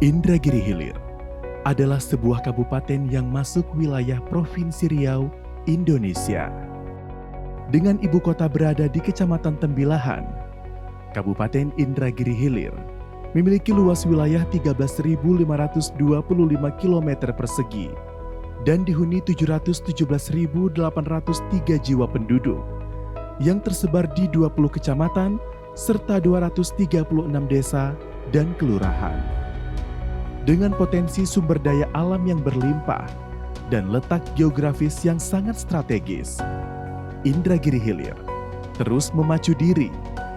Indragiri Hilir adalah sebuah kabupaten yang masuk wilayah Provinsi Riau, Indonesia. Dengan ibu kota berada di Kecamatan Tembilahan, Kabupaten Indragiri Hilir memiliki luas wilayah 13.525 km persegi dan dihuni 717.803 jiwa penduduk yang tersebar di 20 kecamatan serta 236 desa dan kelurahan. Dengan potensi sumber daya alam yang berlimpah dan letak geografis yang sangat strategis, Indragiri Hilir terus memacu diri,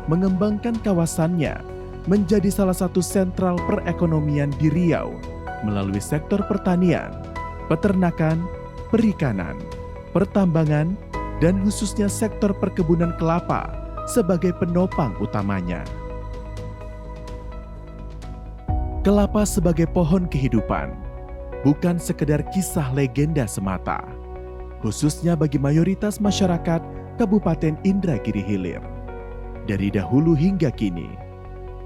mengembangkan kawasannya menjadi salah satu sentral perekonomian di Riau melalui sektor pertanian, peternakan, perikanan, pertambangan, dan khususnya sektor perkebunan kelapa sebagai penopang utamanya. Kelapa sebagai pohon kehidupan bukan sekedar kisah legenda semata, khususnya bagi mayoritas masyarakat Kabupaten Indragiri Hilir. Dari dahulu hingga kini,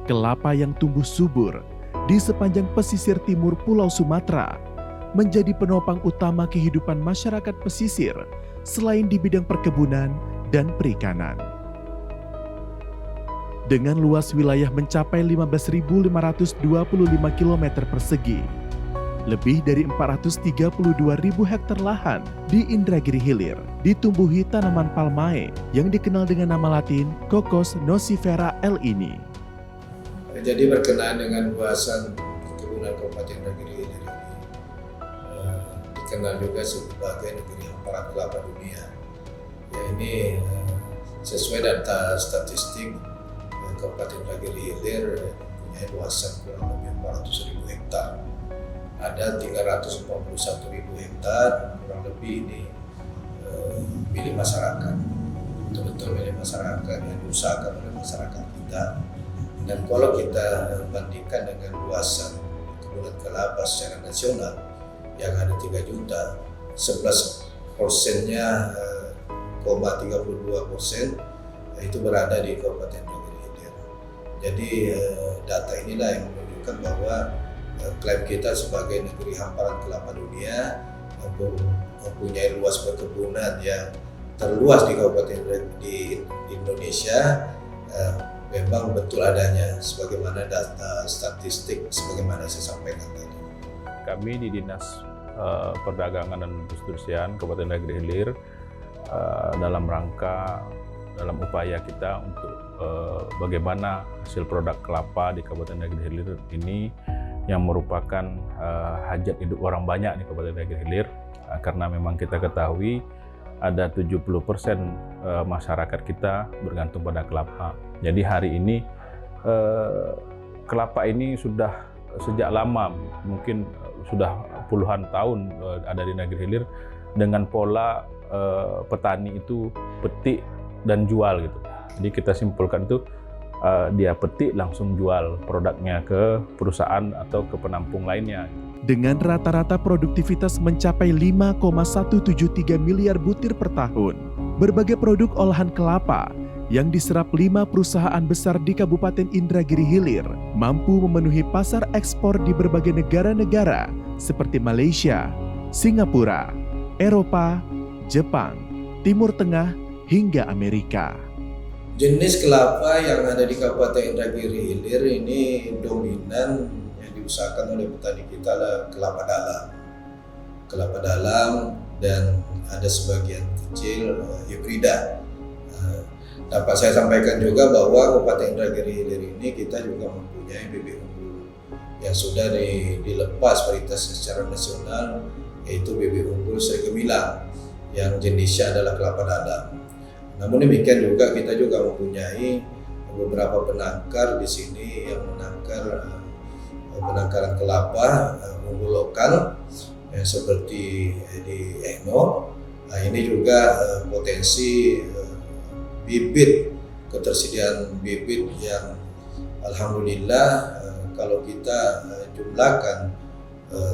kelapa yang tumbuh subur di sepanjang pesisir timur Pulau Sumatera menjadi penopang utama kehidupan masyarakat pesisir selain di bidang perkebunan dan perikanan. Dengan luas wilayah mencapai 15.525 km persegi, lebih dari 432.000 hektar lahan di Indragiri Hilir ditumbuhi tanaman palmae yang dikenal dengan nama latin Cocos nocifera L. ini. Jadi berkenaan dengan luasan perkebunan Kabupaten Indragiri Hilir ini, dikenal juga sebagai negeri hamparan kelapa dunia. Ya, ini sesuai data statistik Kabupaten Indragiri Hilir punya luasan kurang lebih 400.000 hektar. Ada 341.000 hektar kurang lebih ini milik masyarakat, betul-betul milik masyarakat yang diusahakan oleh masyarakat kita. Dan kalau kita bandingkan dengan luasan perkebunan kelapa secara nasional yang ada 3 juta, 11%-nya, 32% itu berada di Kabupaten Indragiri Hilir. Jadi data inilah yang menunjukkan bahwa klaim kita sebagai negeri hamparan kelapa dunia mempunyai luas perkebunan yang terluas di Kabupaten di Indonesia memang betul adanya sebagaimana data statistik sebagaimana saya sampaikan tadi. Kami di Dinas Perdagangan dan Perindustrian Kabupaten Indragiri Hilir dalam upaya kita untuk bagaimana hasil produk kelapa di Kabupaten Indragiri Hilir ini yang merupakan hajat hidup orang banyak di Kabupaten Indragiri Hilir, karena memang kita ketahui ada 70% masyarakat kita bergantung pada kelapa. Jadi hari ini kelapa ini sudah sejak lama, mungkin sudah puluhan tahun ada di Indragiri Hilir dengan pola petani itu petik dan jual gitu. Jadi kita simpulkan itu dia petik langsung jual produknya ke perusahaan atau ke penampung lainnya. Dengan rata-rata produktivitas mencapai 5,173 miliar butir per tahun, berbagai produk olahan kelapa yang diserap 5 perusahaan besar di Kabupaten Indragiri Hilir mampu memenuhi pasar ekspor di berbagai negara-negara seperti Malaysia, Singapura, Eropa, Jepang, Timur Tengah, hingga Amerika. Jenis kelapa yang ada di Kabupaten Indragiri Hilir ini dominan yang diusahakan oleh petani kita adalah kelapa dalam dan ada sebagian kecil hibrida. Dapat saya sampaikan juga bahwa Kabupaten Indragiri Hilir ini kita juga mempunyai bibit unggul yang sudah dilepas varietasnya secara nasional, yaitu bibit unggul Sri Gemilang yang jenisnya adalah kelapa dalam. Namun demikian juga kita juga mempunyai beberapa penangkar di sini yang menangkar penangkaran kelapa unggul lokal seperti di Eno. Nah, ini juga potensi bibit, ketersediaan bibit yang alhamdulillah kalau kita jumlahkan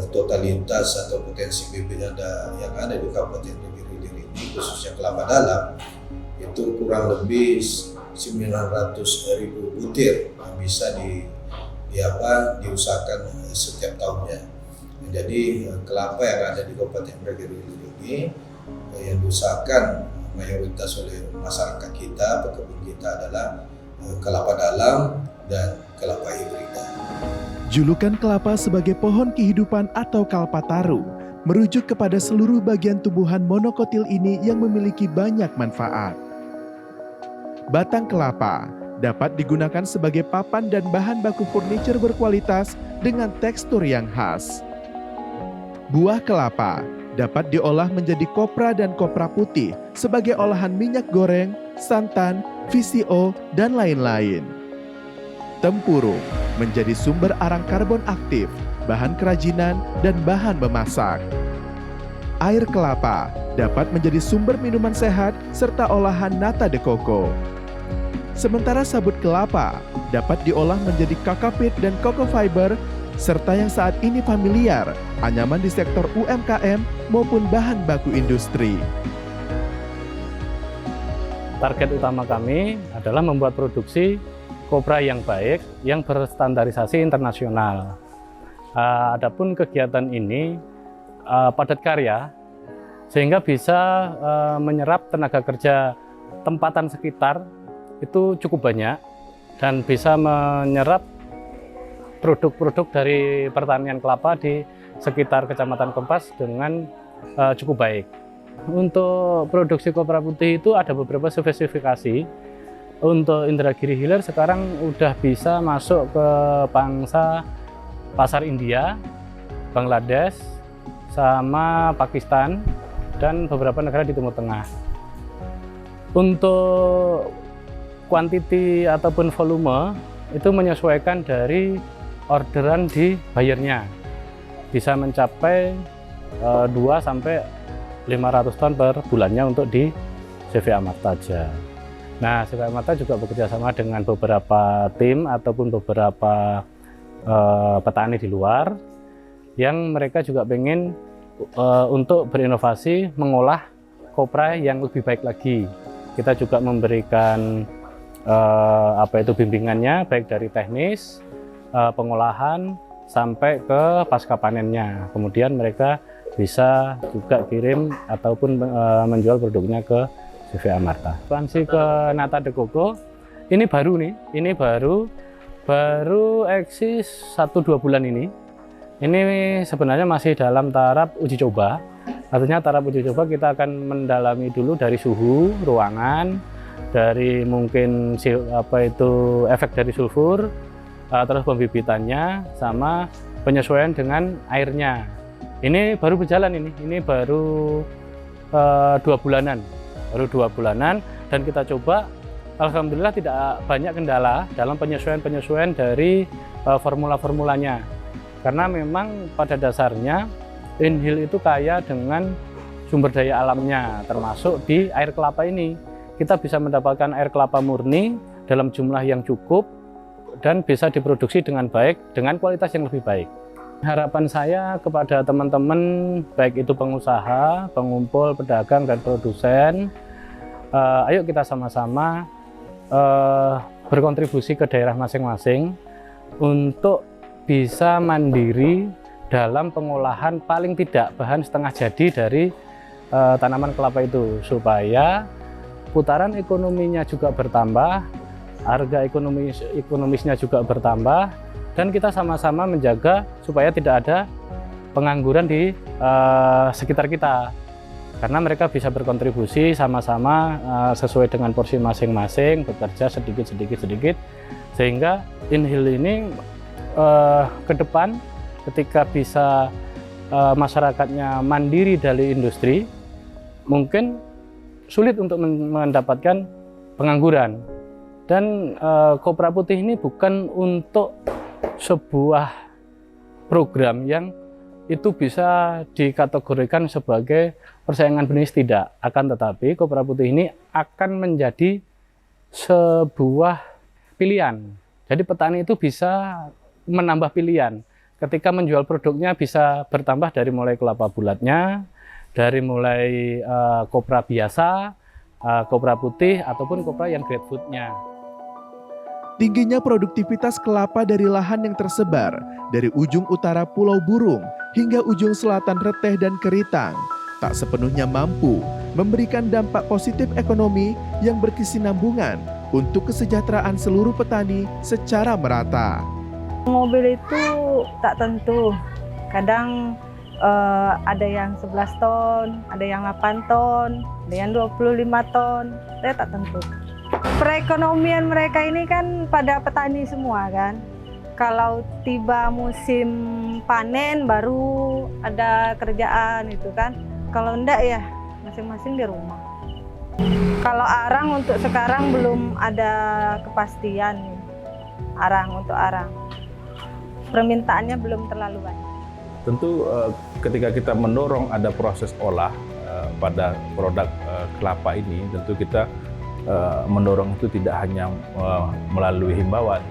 totalitas atau potensi bibit yang ada di Kabupaten Indragiri Hilir ini khususnya kelapa dalam itu kurang lebih 900.000 butir yang bisa diusahakan setiap tahunnya. Jadi kelapa yang ada di Kabupaten Indragiri Hilir ini yang diusahakan mayoritas oleh masyarakat kita, pekebun kita adalah kelapa dalam dan kelapa hibrida. Julukan kelapa sebagai pohon kehidupan atau kalpataru merujuk kepada seluruh bagian tumbuhan monokotil ini yang memiliki banyak manfaat. Batang kelapa dapat digunakan sebagai papan dan bahan baku furniture berkualitas dengan tekstur yang khas. Buah kelapa dapat diolah menjadi kopra dan kopra putih sebagai olahan minyak goreng, santan, VCO, dan lain-lain. Tempurung menjadi sumber arang karbon aktif, bahan kerajinan, dan bahan memasak. Air kelapa dapat menjadi sumber minuman sehat serta olahan nata de coco. Sementara sabut kelapa dapat diolah menjadi kakapit dan coco fiber, serta yang saat ini familiar, anyaman di sektor UMKM maupun bahan baku industri. Target utama kami adalah membuat produksi kopra yang baik, yang berstandarisasi internasional. Adapun kegiatan ini padat karya, sehingga bisa menyerap tenaga kerja tempatan sekitar itu cukup banyak, dan bisa menyerap produk-produk dari pertanian kelapa di sekitar Kecamatan Kompas dengan cukup baik. Untuk produksi kopra putih itu ada beberapa spesifikasi. Untuk Indragiri Hilir sekarang udah bisa masuk ke pangsa pasar India, Bangladesh, sama Pakistan, dan beberapa negara di Timur Tengah. Untuk kuantiti ataupun volume itu menyesuaikan dari orderan di buyernya, bisa mencapai 2 sampai 500 ton per bulannya untuk di CV Amarta aja. Nah, CV Amarta juga bekerja sama dengan beberapa tim ataupun beberapa petani di luar yang mereka juga pengen untuk berinovasi mengolah kopra yang lebih baik lagi. Kita juga memberikan bimbingannya baik dari teknis, pengolahan sampai ke pasca panennya. Kemudian mereka bisa juga kirim ataupun menjual produknya ke CV Amarta. Ekspansi ke nata de coco ini baru nih, ini baru eksis 1-2 bulan ini. Ini sebenarnya masih dalam taraf uji coba. Artinya taraf uji coba kita akan mendalami dulu dari suhu ruangan, dari mungkin efek dari sulfur, terus pembibitannya sama penyesuaian dengan airnya. Ini baru berjalan ini baru 2 bulanan, dan kita coba. Alhamdulillah tidak banyak kendala dalam penyesuaian dari formula-formulanya, karena memang pada dasarnya InHeal itu kaya dengan sumber daya alamnya, termasuk di air kelapa ini. Kita bisa mendapatkan air kelapa murni dalam jumlah yang cukup dan bisa diproduksi dengan baik, dengan kualitas yang lebih baik. Harapan saya kepada teman-teman, baik itu pengusaha, pengumpul, pedagang, dan produsen, ayo kita sama-sama berkontribusi ke daerah masing-masing untuk bisa mandiri dalam pengolahan paling tidak bahan setengah jadi dari tanaman kelapa itu, supaya putaran ekonominya juga bertambah, harga ekonomisnya juga bertambah, dan kita sama-sama menjaga supaya tidak ada pengangguran di sekitar kita, karena mereka bisa berkontribusi sama-sama sesuai dengan porsi masing-masing, bekerja sedikit, sehingga InHeal ini ke depan ketika bisa masyarakatnya mandiri dari industri, mungkin sulit untuk mendapatkan pengangguran. Dan kopra putih ini bukan untuk sebuah program yang itu bisa dikategorikan sebagai persaingan bisnis, tidak. Akan tetapi kopra putih ini akan menjadi sebuah pilihan. Jadi petani itu bisa menambah pilihan. Ketika menjual produknya bisa bertambah dari mulai kelapa bulatnya, dari mulai kopra biasa, kopra putih, ataupun kopra yang grade food-nya. Tingginya produktivitas kelapa dari lahan yang tersebar dari ujung utara Pulau Burung hingga ujung selatan Reteh dan Keritang tak sepenuhnya mampu memberikan dampak positif ekonomi yang berkesinambungan untuk kesejahteraan seluruh petani secara merata. Mobil itu tak tentu, kadang ada yang 11 ton, ada yang 8 ton, ada yang 25 ton, saya tak tentu. Perekonomian mereka ini kan pada petani semua kan. Kalau tiba musim panen baru ada kerjaan itu kan. Kalau enggak ya masing-masing di rumah. Kalau arang untuk sekarang belum ada kepastian nih. Untuk arang. Permintaannya belum terlalu banyak. Tentu ketika kita mendorong ada proses olah pada produk kelapa ini, tentu kita mendorong itu tidak hanya melalui himbauan,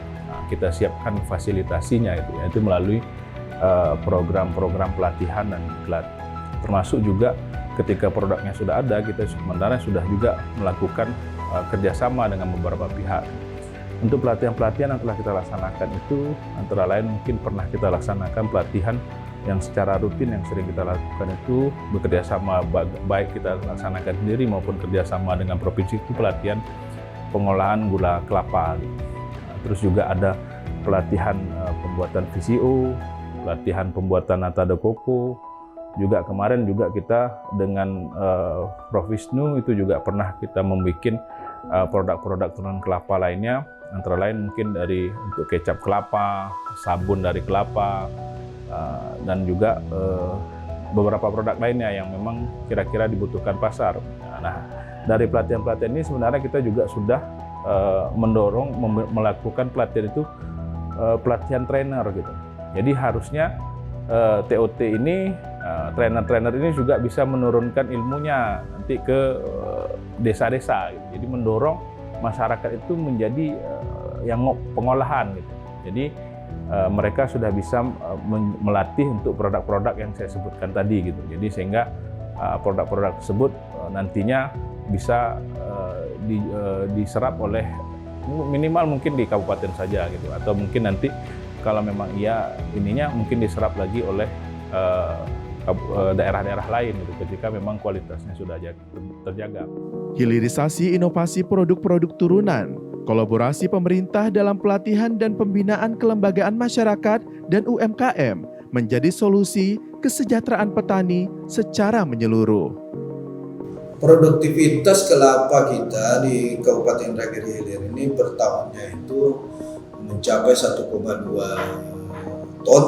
kita siapkan fasilitasinya itu melalui program-program pelatihan dan iklan. Termasuk juga ketika produknya sudah ada, kita sementara sudah juga melakukan kerjasama dengan beberapa pihak. Untuk pelatihan-pelatihan yang telah kita laksanakan itu antara lain mungkin pernah kita laksanakan pelatihan yang secara rutin yang sering kita lakukan itu bekerja sama, baik kita laksanakan sendiri maupun kerjasama dengan provinsi, itu pelatihan pengolahan gula kelapa. Terus juga ada pelatihan pembuatan VCO, pelatihan pembuatan nata de coco. Juga kemarin juga kita dengan Prof. Wisnu itu juga pernah kita membuat produk-produk turunan kelapa lainnya, antara lain mungkin dari untuk kecap kelapa, sabun dari kelapa, dan juga beberapa produk lainnya yang memang kira-kira dibutuhkan pasar. Nah, dari pelatihan-pelatihan ini sebenarnya kita juga sudah mendorong melakukan pelatihan itu pelatihan trainer gitu. Jadi harusnya TOT ini trainer-trainer ini juga bisa menurunkan ilmunya nanti ke desa-desa gitu. Jadi mendorong masyarakat itu menjadi yang pengolahan gitu. Jadi mereka sudah bisa melatih untuk produk-produk yang saya sebutkan tadi gitu. Jadi sehingga produk-produk tersebut nantinya bisa diserap oleh minimal mungkin di kabupaten saja gitu, atau mungkin nanti kalau memang ininya mungkin diserap lagi oleh daerah-daerah lain gitu, ketika memang kualitasnya sudah terjaga. Hilirisasi inovasi produk-produk turunan, kolaborasi pemerintah dalam pelatihan dan pembinaan kelembagaan masyarakat dan UMKM menjadi solusi kesejahteraan petani secara menyeluruh. Produktivitas kelapa kita di Kabupaten Indragiri Hilir ini per tahunnya itu mencapai 1,2 ton,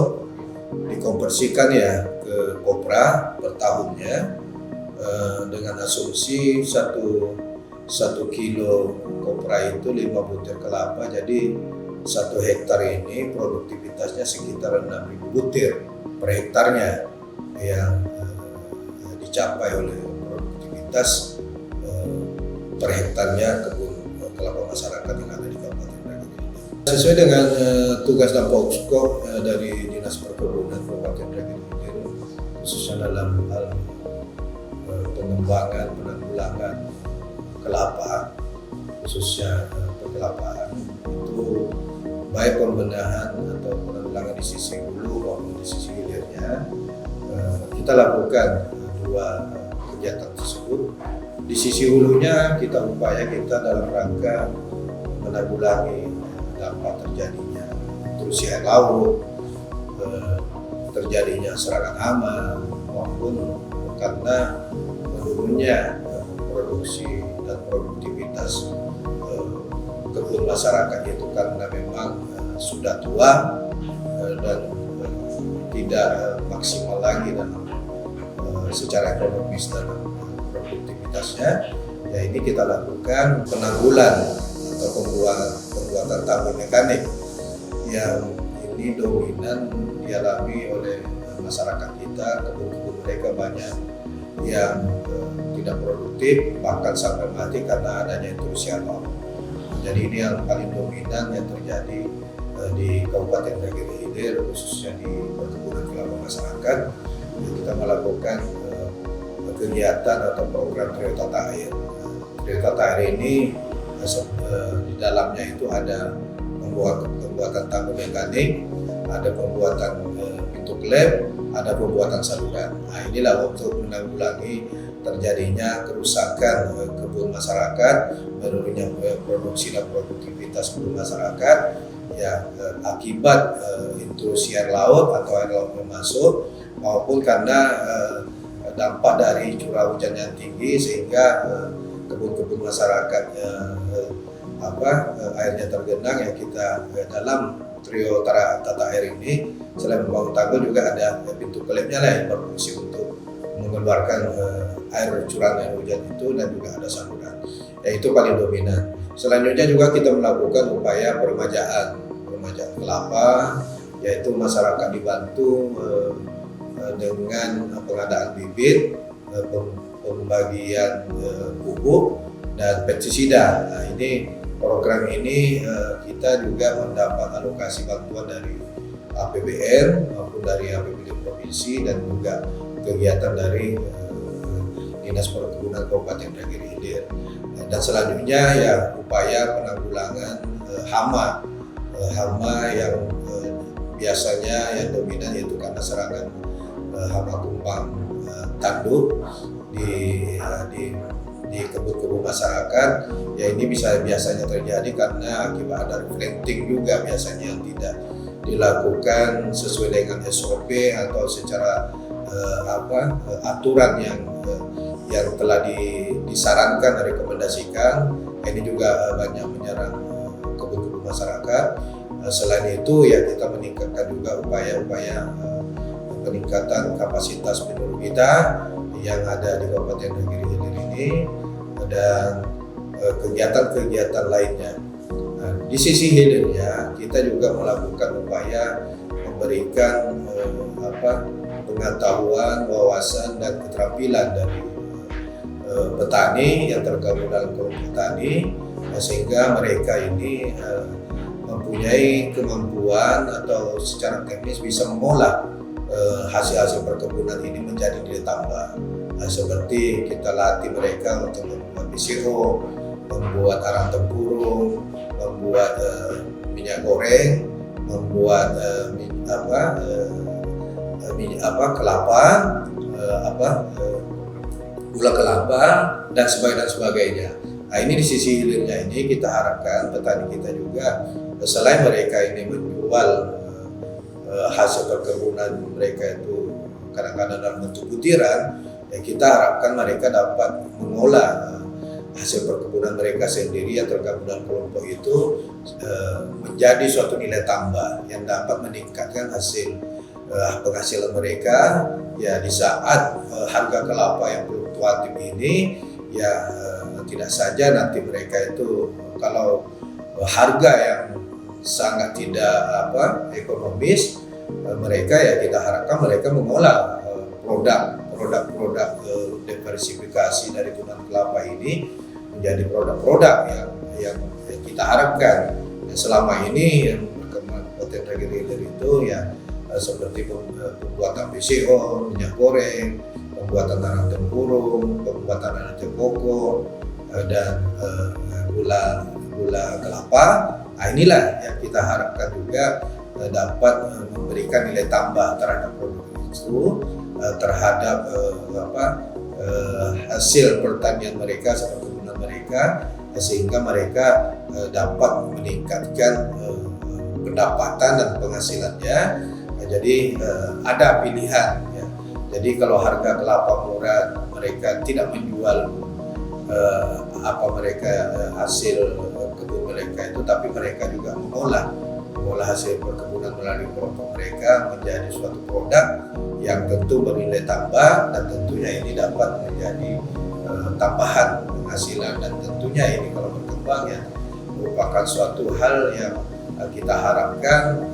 dikonversikan ya ke kopra per tahunnya dengan asumsi 1 kilo kopra itu 5 butir kelapa, jadi 1 hektar ini produktivitasnya sekitar 6.000 butir per hektarnya yang dicapai oleh produktivitas per hektarnya kebun kelapa masyarakat yang ada di Kabupaten Indragiri. Sesuai dengan tugas dan pokok dari Dinas Perkebunan Kabupaten Indragiri, khususnya dalam hal pengembangan penanggulangan kelapa, khususnya perkelapaan, itu baik pembenahan atau penanggulangan di sisi hulu maupun di sisi hilirnya, kita lakukan 2 kegiatan tersebut. Di sisi hulunya kita dalam rangka menanggulangi dampak terjadinya intrusi air laut, terjadinya serangan hama, maupun karena menurunnya produksi dan produktivitas kebun masyarakat itu karena memang sudah tua dan tidak maksimal lagi dalam secara ekonomis dan produktivitasnya. Ya, ini kita lakukan penanggulan atau pembuatan tanggul mekanik yang ini dominan dialami oleh masyarakat kita. Kebun-kebun mereka banyak yang tidak produktif, bahkan sampai mati karena adanya intrusi air laut. Jadi ini yang paling dominan yang terjadi di Kabupaten Indragiri Hilir, khususnya di perkebunan kelapa masyarakat. Kita melakukan kegiatan atau program Triotata Air. Triotata Air ini di dalamnya itu ada pembuatan tanggul mekanik, ada pembuatan pintu klep, ada pembuatan saluran. Nah, inilah untuk menanggulangi terjadinya kerusakan kebun masyarakat, menurunnya produksi dan produktivitas kebun masyarakat, ya akibat intrusi air laut atau air laut yang masuk, maupun karena dampak dari curah hujan yang tinggi sehingga kebun-kebun masyarakat airnya tergenang. Ya kita dalam trio tata air ini selain membangun tanggul juga ada pintu klepnya lah yang berfungsi untuk mengeluarkan air curahan air hujan itu, dan juga ada saluran. Ya, itu paling dominan. Selanjutnya juga kita melakukan upaya peremajaan kelapa, yaitu masyarakat dibantu dengan pengadaan bibit, pembagian pupuk dan pestisida. Nah, ini program ini kita juga mendapat alokasi bantuan dari APBN maupun dari APBD provinsi, dan juga kegiatan dari Dinas Perkebunan Kabupaten Indragiri Hilir. Dan selanjutnya ya upaya penanggulangan hama yang biasanya yang dominan yaitu karena serangan hama tumpang tanduk di kebun-kebun masyarakat. Ya ini biasanya terjadi karena akibat ada planting juga biasanya yang tidak dilakukan sesuai dengan SOP atau secara aturan yang telah disarankan, rekomendasikan. Ini juga banyak menyerang kebun-kebun masyarakat. Selain itu ya kita meningkatkan juga upaya-upaya peningkatan kapasitas penurut kita yang ada di Kabupaten Indragiri Hilir ini, dan kegiatan-kegiatan lainnya. Nah, di sisi hilirnya kita juga melakukan upaya memberikan pengetahuan, wawasan, dan keterampilan dari petani yang tergabung dalam kelompok tani, sehingga mereka ini mempunyai kemampuan atau secara teknis bisa mengolah hasil-hasil perkebunan ini menjadi nilai tambah. Seperti kita latih mereka untuk membuat BCO, membuat arang tempurung, membuat minyak goreng, membuat kelapa, gula kelapa, dan sebagainya. Nah, ini di sisi hilirnya ini kita harapkan petani kita juga selain mereka ini menjual hasil perkebunan mereka itu kadang-kadang dalam bentuk butiran, ya kita harapkan mereka dapat mengolah hasil perkebunan mereka sendiri yang tergabung dalam kelompok itu menjadi suatu nilai tambah yang dapat meningkatkan hasil penghasilan mereka. Ya di saat harga kelapa yang fluktuatif ini, ya tidak saja nanti mereka itu kalau harga yang sangat tidak ekonomis, mereka ya kita harapkan mereka mengolah produk diversifikasi dari tunan kelapa ini menjadi produk-produk yang kita harapkan. Dan selama ini yang berkembang Kabupaten Indragiri Hilir itu ya seperti pembuatan BCO, minyak goreng, pembuatan arang tempurung, pembuatan arang koko, dan gula kelapa. Nah, inilah yang kita harapkan juga dapat memberikan nilai tambah terhadap produk itu, terhadap hasil pertanian mereka, perkebunan mereka, sehingga mereka dapat meningkatkan pendapatan dan penghasilannya. Jadi ada pilihan ya. Jadi kalau harga kelapa murah, mereka tidak menjual hasil kebun mereka itu, tapi mereka juga mengolah hasil perkebunan melalui kelompok mereka menjadi suatu produk yang tentu bernilai tambah, dan tentunya ini dapat menjadi tambahan penghasilan, dan tentunya ini kalau berkembang ya merupakan suatu hal yang kita harapkan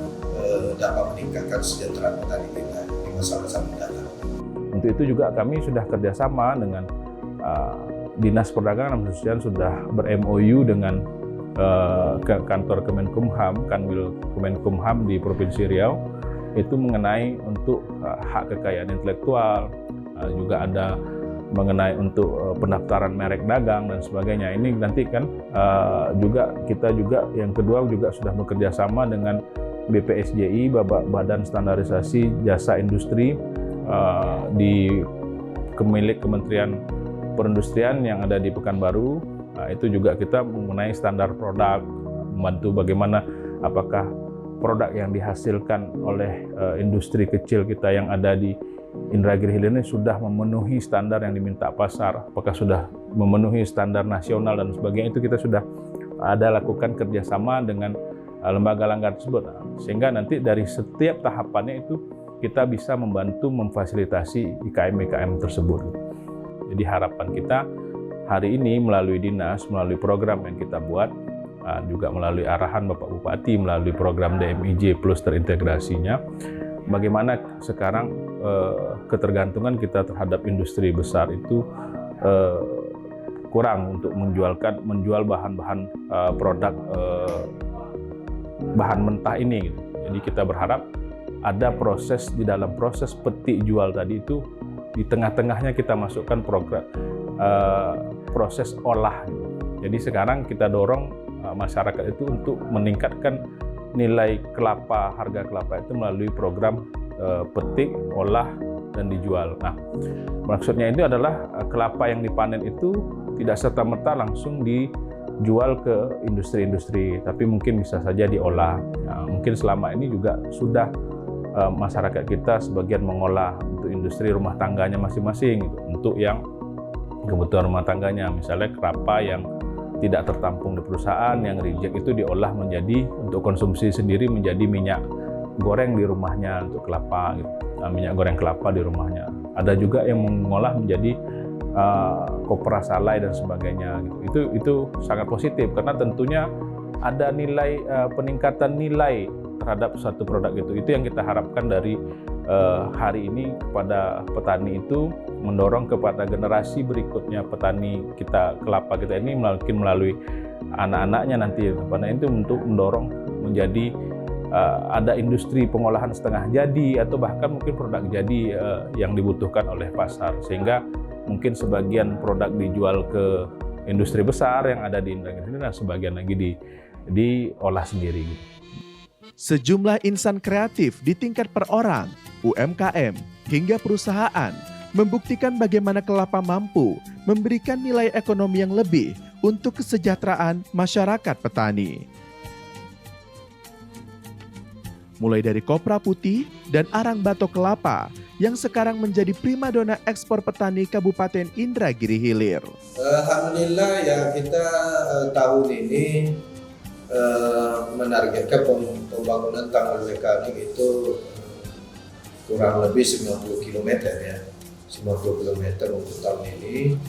dapat meningkatkan kesejahteraan petani kita di masa-masa mendatang. Untuk itu juga kami sudah kerjasama dengan Dinas Perdagangan dan Perindustrian, sudah ber-MOU dengan kantor Kemenkumham, Kanwil Kemenkumham di Provinsi Riau, itu mengenai untuk hak kekayaan intelektual, juga ada mengenai untuk pendaftaran merek dagang dan sebagainya. Ini nanti kan kita juga yang kedua juga sudah bekerja sama dengan BPSJI, Badan Standarisasi Jasa Industri di milik Kementerian Perindustrian yang ada di Pekanbaru. Nah, itu juga kita mengenai standar produk, membantu bagaimana apakah produk yang dihasilkan oleh industri kecil kita yang ada di Indragiri Hilir ini sudah memenuhi standar yang diminta pasar, apakah sudah memenuhi standar nasional dan sebagainya. Itu kita sudah ada lakukan kerjasama dengan lembaga-lembaga tersebut, sehingga nanti dari setiap tahapannya itu kita bisa membantu memfasilitasi IKM-IKM tersebut. Jadi harapan kita hari ini melalui dinas, melalui program yang kita buat, juga melalui arahan Bapak Bupati, melalui program DMIJ Plus terintegrasinya, bagaimana sekarang ketergantungan kita terhadap industri besar itu kurang untuk menjual bahan-bahan produk bahan mentah ini. Jadi kita berharap ada proses di dalam proses petik jual tadi itu, di tengah-tengahnya kita masukkan program proses olah. Jadi sekarang kita dorong masyarakat itu untuk meningkatkan nilai kelapa, harga kelapa itu melalui program petik, olah, dan dijual. Nah, maksudnya itu adalah kelapa yang dipanen itu tidak serta-merta langsung dijual ke industri-industri, tapi mungkin bisa saja diolah. Nah, mungkin selama ini juga sudah masyarakat kita sebagian mengolah untuk industri rumah tangganya masing-masing, gitu. Untuk yang kebutuhan rumah tangganya, misalnya kelapa yang tidak tertampung di perusahaan, yang reject itu diolah menjadi untuk konsumsi sendiri, menjadi minyak goreng di rumahnya untuk kelapa, gitu. Minyak goreng kelapa di rumahnya. Ada juga yang mengolah menjadi kopra salai dan sebagainya, gitu. Itu sangat positif karena tentunya ada nilai peningkatan nilai terhadap satu produk itu. Itu yang kita harapkan dari hari ini kepada petani, itu mendorong kepada generasi berikutnya petani kita, kelapa kita ini mungkin melalui anak-anaknya nanti pada itu, untuk mendorong menjadi ada industri pengolahan setengah jadi atau bahkan mungkin produk jadi yang dibutuhkan oleh pasar, sehingga mungkin sebagian produk dijual ke industri besar yang ada di Indragiri dan sebagian lagi diolah sendiri. Sejumlah insan kreatif di tingkat per orang, UMKM, hingga perusahaan membuktikan bagaimana kelapa mampu memberikan nilai ekonomi yang lebih untuk kesejahteraan masyarakat petani. Mulai dari kopra putih dan arang batok kelapa yang sekarang menjadi primadona ekspor petani Kabupaten Indragiri Hilir. Alhamdulillah ya, kita tahun ini menargetkan pembangunan tanggul mekanik itu kurang lebih 90 km ya, 90 km untuk tahun ini.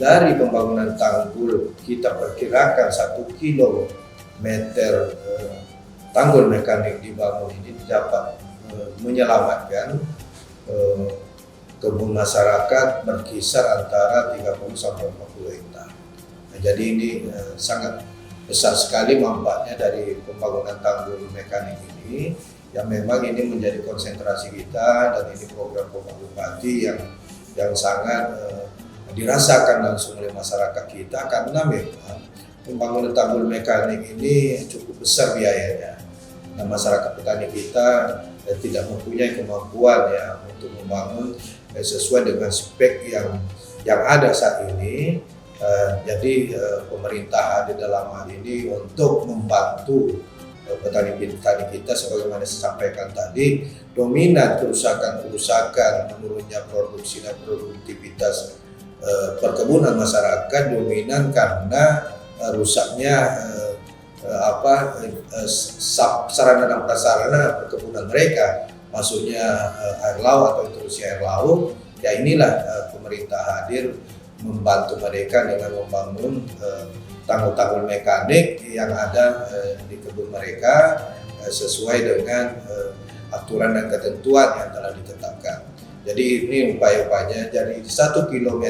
Dari pembangunan tanggul kita perkirakan 1 km tanggul mekanik dibangun ini dapat menyelamatkan kebun masyarakat berkisar antara 30 sampai 40 hektar. Nah, jadi ini sangat besar sekali manfaatnya dari pembangunan tanggul mekanik ini, yang memang ini menjadi konsentrasi kita, dan ini program Bapak Bupati yang sangat dirasakan langsung oleh masyarakat kita, karena memang pembangunan tanggul mekanik ini cukup besar biayanya. Nah, masyarakat petani kita tidak mempunyai kemampuan ya untuk membangun sesuai dengan spek yang ada saat ini. Jadi pemerintah di dalam hal ini untuk membantu petani-petani kita, sebagaimana saya sampaikan tadi, dominan kerusakan, menurunnya produksi dan produktivitas perkebunan masyarakat dominan karena rusaknya sarana dan prasarana perkebunan mereka, maksudnya air laut atau intrusi air laut. Ya, inilah pemerintah hadir membantu mereka dengan membangun tanggul-tanggul mekanik yang ada di kebun mereka sesuai dengan aturan dan ketentuan yang telah ditetapkan. Jadi ini upaya-upayanya, dari 1 km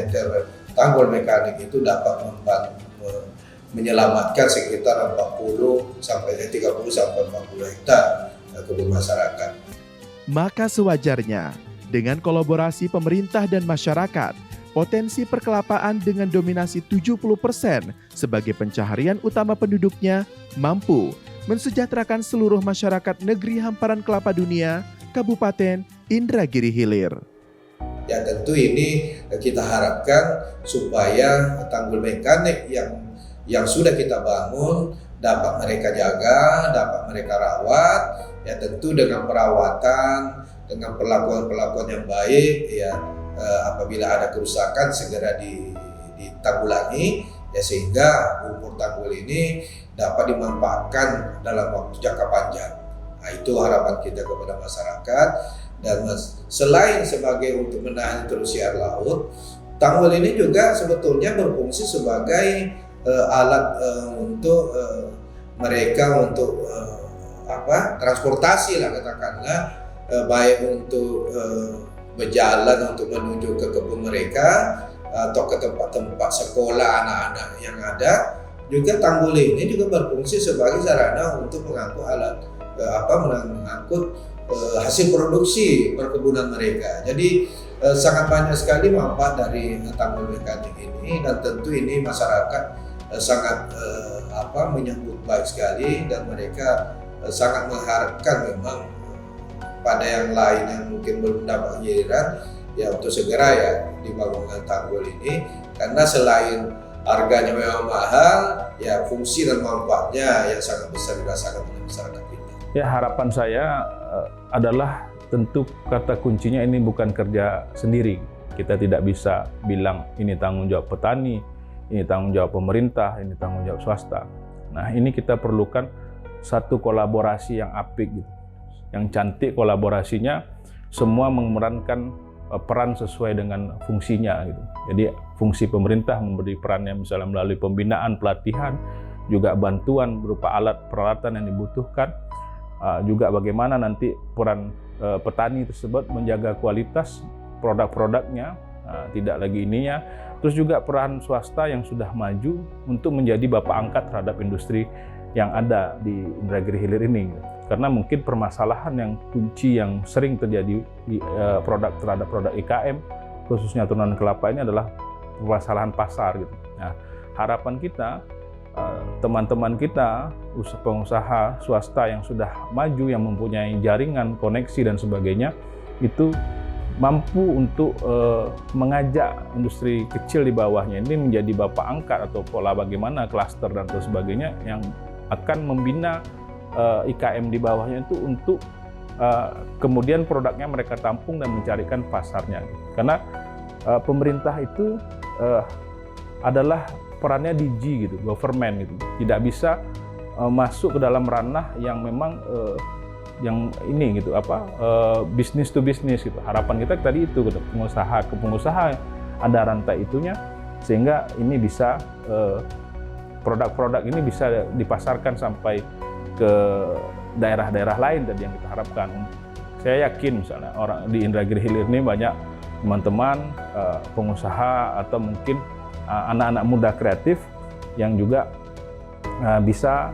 tanggul mekanik itu dapat menyelamatkan sekitar 30 sampai 40 hektar kebun masyarakat. Maka sewajarnya Dengan kolaborasi pemerintah dan masyarakat, potensi perkelapaan dengan dominasi 70% sebagai pencaharian utama penduduknya mampu mensejahterakan seluruh masyarakat negeri hamparan kelapa dunia, Kabupaten Indragiri Hilir. Ya tentu ini kita harapkan supaya tanggul mekanik yang sudah kita bangun dapat mereka jaga, dapat mereka rawat, ya tentu dengan perawatan, dengan perlakuan-perlakuan yang baik, ya apabila ada kerusakan segera ditanggulangi, ya sehingga umur tanggul ini dapat dimanfaatkan dalam waktu jangka panjang. Nah, itu harapan kita kepada masyarakat. Dan selain sebagai untuk menahan intrusi air laut, tanggul ini juga sebetulnya berfungsi sebagai alat untuk mereka untuk transportasi lah katakanlah, baik untuk berjalan untuk menuju ke kebun mereka atau ke tempat-tempat sekolah anak-anak yang ada. Juga tanggul ini juga berfungsi sebagai sarana untuk mengangkut mengangkut hasil produksi perkebunan mereka. Jadi sangat banyak sekali manfaat dari tanggul mekanik ini, dan tentu ini masyarakat sangat menyambut baik sekali, dan mereka sangat mengharapkan memang pada yang lain yang mungkin belum dapat giliran ya untuk segera ya dibangunkan tanggul ini, karena selain harganya memang mahal, ya fungsi dan manfaatnya yang sangat besar dirasakan oleh masyarakat kita. Ya, harapan saya adalah tentu kata kuncinya ini bukan kerja sendiri. Kita tidak bisa bilang ini tanggung jawab petani, ini tanggung jawab pemerintah, ini tanggung jawab swasta. Nah, ini kita perlukan satu kolaborasi yang apik gitu. Yang cantik kolaborasinya, semua memerankan peran sesuai dengan fungsinya gitu. Jadi fungsi pemerintah memberi perannya misalnya melalui pembinaan, pelatihan, juga bantuan berupa alat peralatan yang dibutuhkan, juga bagaimana nanti peran petani tersebut menjaga kualitas produk-produknya, tidak lagi ininya. Terus juga peran swasta yang sudah maju untuk menjadi bapak angkat terhadap industri yang ada di Indragiri Hilir ini. Karena mungkin permasalahan yang kunci yang sering terjadi di terhadap produk IKM, khususnya turunan kelapa ini adalah permasalahan pasar gitu. Nah, harapan kita teman-teman kita, pengusaha swasta yang sudah maju, yang mempunyai jaringan, koneksi dan sebagainya, itu mampu untuk mengajak industri kecil di bawahnya ini menjadi bapak angkat atau pola bagaimana klaster dan sebagainya yang akan membina IKM di bawahnya itu untuk kemudian produknya mereka tampung dan mencarikan pasarnya. Karena pemerintah itu adalah perannya DG gitu, government gitu, tidak bisa masuk ke dalam ranah yang memang yang ini gitu bisnis to bisnis gitu. Harapan kita tadi itu gitu, pengusaha ke pengusaha ada rantai itunya, sehingga ini bisa produk-produk ini bisa dipasarkan sampai ke daerah-daerah lain tadi yang kita harapkan. Saya yakin misalnya orang di Indragiri Hilir ini banyak teman-teman pengusaha atau mungkin anak-anak muda kreatif yang juga bisa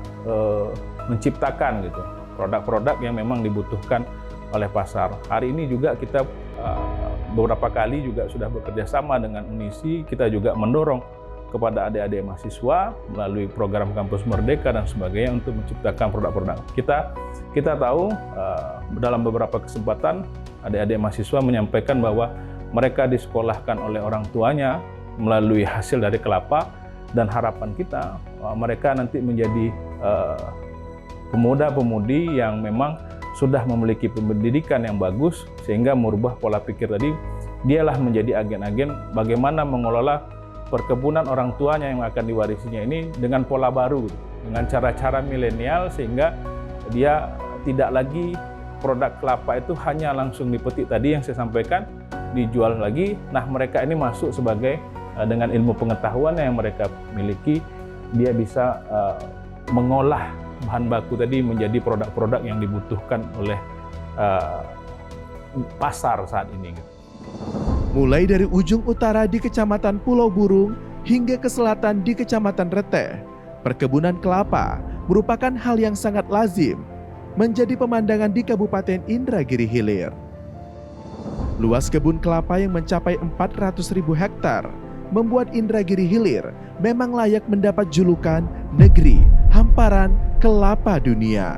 menciptakan gitu produk-produk yang memang dibutuhkan oleh pasar. Hari ini juga kita beberapa kali juga sudah bekerja sama dengan UNISI, kita juga mendorong kepada adik-adik mahasiswa melalui program Kampus Merdeka dan sebagainya untuk menciptakan produk-produk. Kita tahu dalam beberapa kesempatan adik-adik mahasiswa menyampaikan bahwa mereka disekolahkan oleh orang tuanya melalui hasil dari kelapa, dan harapan kita mereka nanti menjadi pemuda-pemudi yang memang sudah memiliki pendidikan yang bagus sehingga merubah pola pikir tadi. Dialah menjadi agen-agen bagaimana mengelola perkebunan orang tuanya yang akan diwarisinya ini dengan pola baru, dengan cara-cara milenial, sehingga dia tidak lagi produk kelapa itu hanya langsung dipetik tadi yang saya sampaikan, dijual lagi. Nah, mereka ini masuk sebagai dengan ilmu pengetahuan yang mereka miliki, dia bisa mengolah bahan baku tadi menjadi produk-produk yang dibutuhkan oleh pasar saat ini. Mulai dari ujung utara di Kecamatan Pulau Burung hingga ke selatan di Kecamatan Reteh, perkebunan kelapa merupakan hal yang sangat lazim menjadi pemandangan di Kabupaten Indragiri Hilir. Luas kebun kelapa yang mencapai 400.000 hektar membuat Indragiri Hilir memang layak mendapat julukan negeri hamparan kelapa dunia.